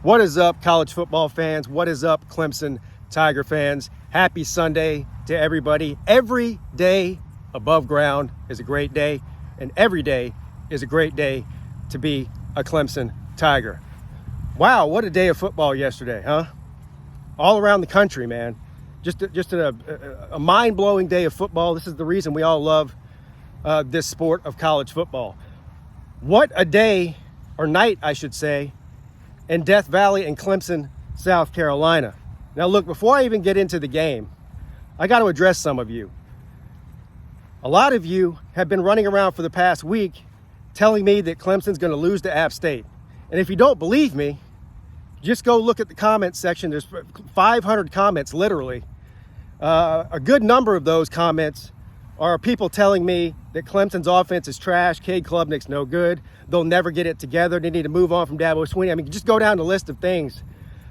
What is up, college football fans? What is up, Clemson Tiger fans? Happy Sunday to everybody. Every day above ground is a great day, and every day is a great day to be a Clemson Tiger. Wow, what a day of football yesterday, huh? All around the country, man. Just a mind-blowing day of football. This is the reason we all love this sport of college football. What a day, or night, I should say, in Death Valley and Clemson, South Carolina. Now look, before I even get into the game, I got to address some of you. A lot of you have been running around for the past week telling me that Clemson's going to lose to App State. And if you don't believe me, just go look at the comments section. There's 500 comments, literally. A good number of those comments are people telling me that Clemson's offense is trash, Cade Klubnik's no good, they'll never get it together, they need to move on from Dabo Swinney. I mean, just go down the list of things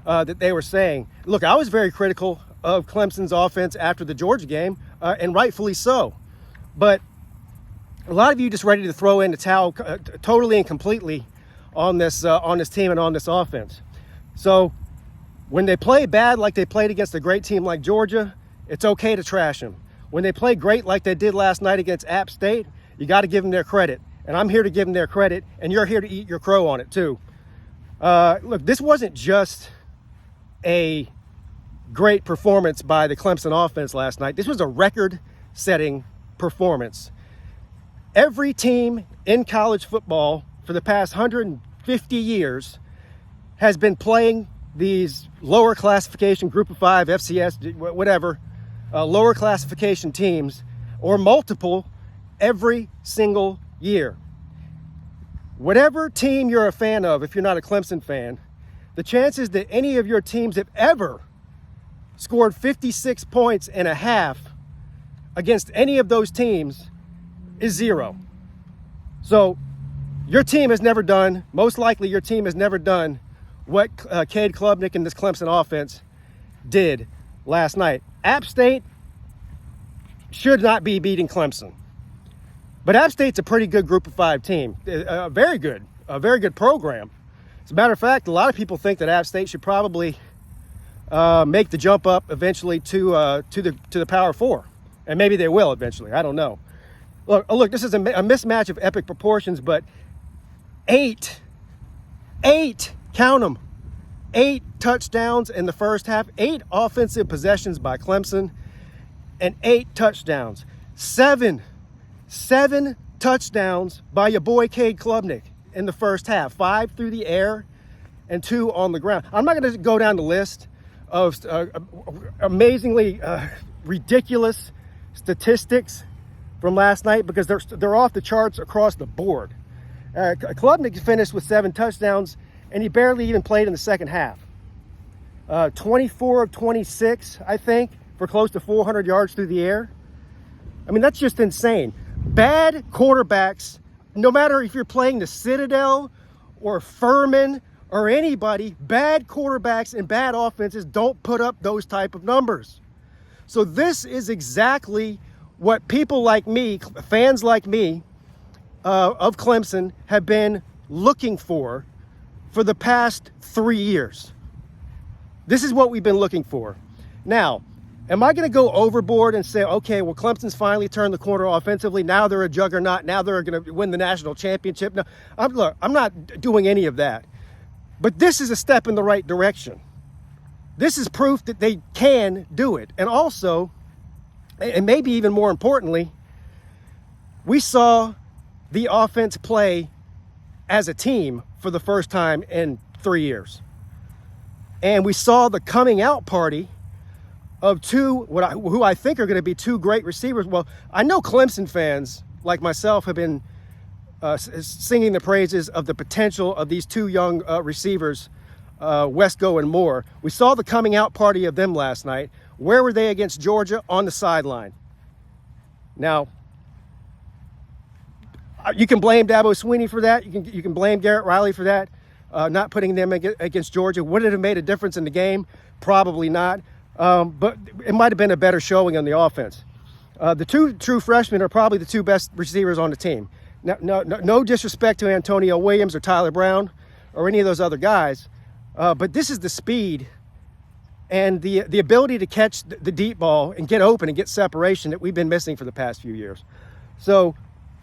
that they were saying. Look, I was very critical of Clemson's offense after the Georgia game, and rightfully so. But a lot of you just ready to throw in the towel totally and completely on this team and on this offense. So when they play bad like they played against a great team like Georgia, it's okay to trash them. When they play great like they did last night against App State, you got to give them their credit. And I'm here to give them their credit, and you're here to eat your crow on it too. Look, this wasn't just a great performance by the Clemson offense last night. This was a record-setting performance. Every team in college football for the past 150 years has been playing these lower classification, Group of Five, FCS, whatever, lower classification teams, or multiple, every single year. Whatever team you're a fan of, if you're not a Clemson fan, the chances that any of your teams have ever scored 56 points and a half against any of those teams is zero. So your team has never done, most likely your team has never done what Cade Klubnik and this Clemson offense did last night. App State should not be beating Clemson. But App State's a pretty good Group of Five team. A very good program. As a matter of fact, a lot of people think that App State should probably make the jump up eventually to the Power Four. And maybe they will eventually. I don't know. Look, this is a mismatch of epic proportions, but eight, count them, 8 touchdowns in the first half, 8 offensive possessions by Clemson, and 8 touchdowns. Seven touchdowns by your boy Cade Klubnik in the first half. 5 through the air and 2 on the ground. I'm not going to go down the list of amazingly ridiculous statistics from last night because they're off the charts across the board. Klubnik finished with 7 touchdowns, and he barely even played in the second half. 24 of 26, I think, for close to 400 yards through the air. I mean, that's just insane. Bad quarterbacks, no matter if you're playing the Citadel or Furman or anybody, bad quarterbacks and bad offenses don't put up those type of numbers. So this is exactly what people like me, fans like me, of Clemson have been looking for the past 3 years. This is what we've been looking for. Now, am I going to go overboard and say, okay, well, Clemson's finally turned the corner offensively. Now they're a juggernaut. Now they're going to win the national championship. No, I'm not doing any of that. But this is a step in the right direction. This is proof that they can do it. And also, and maybe even more importantly, we saw the offense play as a team for the first time in 3 years. And we saw the coming out party of who I think are going to be 2 great receivers. Well, I know Clemson fans like myself have been singing the praises of the potential of these 2 young receivers, Wesco and Moore. We saw the coming out party of them last night. Where were they against Georgia? On the sideline. Now, you can blame Dabo Swinney for that. You can blame Garrett Riley for that, not putting them against Georgia. Would it have made a difference in the game? Probably not. But it might have been a better showing on the offense. The 2 true freshmen are probably the 2 best receivers on the team. Now, no disrespect to Antonio Williams or Tyler Brown or any of those other guys, But this is the speed and the ability to catch the deep ball and get open and get separation that we've been missing for the past few years. So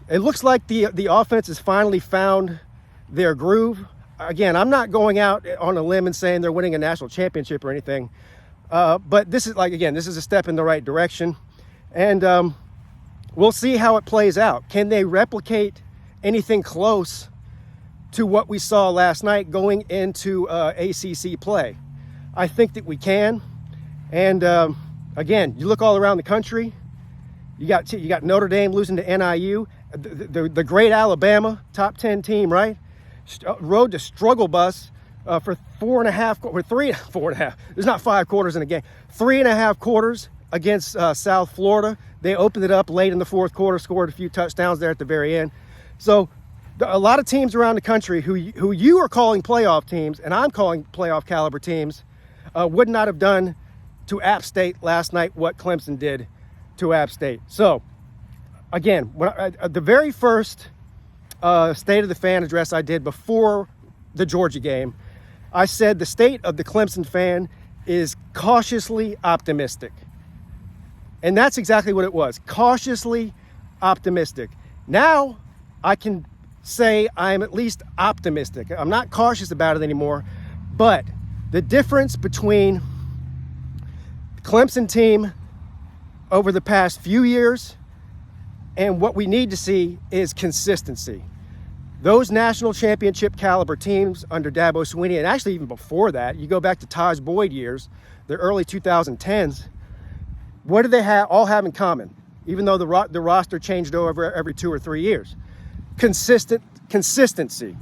it looks like the offense has finally found their groove. Again, I'm not going out on a limb and saying they're winning a national championship or anything. But this is this is a step in the right direction. And we'll see how it plays out. Can they replicate anything close to what we saw last night going into ACC play? I think that we can. And again, you look all around the country. You got Notre Dame losing to NIU, the great Alabama top 10 team, right? Rode the struggle bus for 4.5. There's not 5 quarters in a game. 3.5 quarters against South Florida. They opened it up late in the fourth quarter, scored a few touchdowns there at the very end. So a lot of teams around the country who you are calling playoff teams, and I'm calling playoff caliber teams, would not have done to App State last night what Clemson did to App State. So again, the very first State of the Fan address I did before the Georgia game, I said the state of the Clemson fan is cautiously optimistic. And that's exactly what it was, cautiously optimistic. Now I can say I'm at least optimistic. I'm not cautious about it anymore, but the difference between the Clemson team over the past few years and what we need to see is consistency. Those national championship caliber teams under Dabo Swinney, and actually even before that, you go back to Taj Boyd years, the early 2010s, what do they all have in common? Even though the roster changed over every 2 or 3 years. Consistency.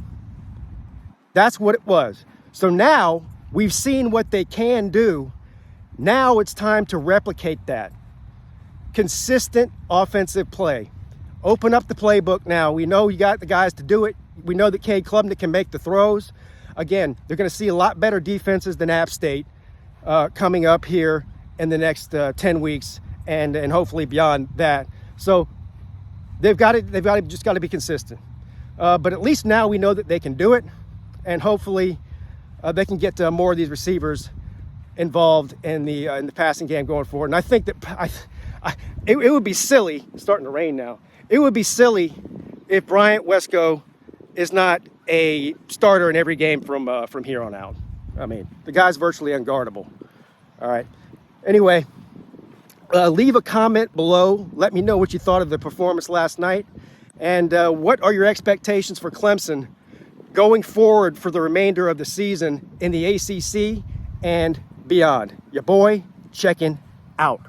That's what it was. So now we've seen what they can do. Now it's time to replicate that. Consistent offensive play. Open up the playbook now. We know you got the guys to do it. We know that Cade Klubnik can make the throws. Again, they're going to see a lot better defenses than App State coming up here in the next 10 weeks and hopefully beyond that. So they've got to be consistent. But at least now we know that they can do it, and hopefully they can get more of these receivers involved in the passing game going forward. And I think that it would be silly. It's starting to rain now. It would be silly if Bryant Wesco is not a starter in every game from here on out. I mean, the guy's virtually unguardable. All right. Anyway, leave a comment below. Let me know what you thought of the performance last night. And what are your expectations for Clemson going forward for the remainder of the season in the ACC and beyond? Your boy checking out.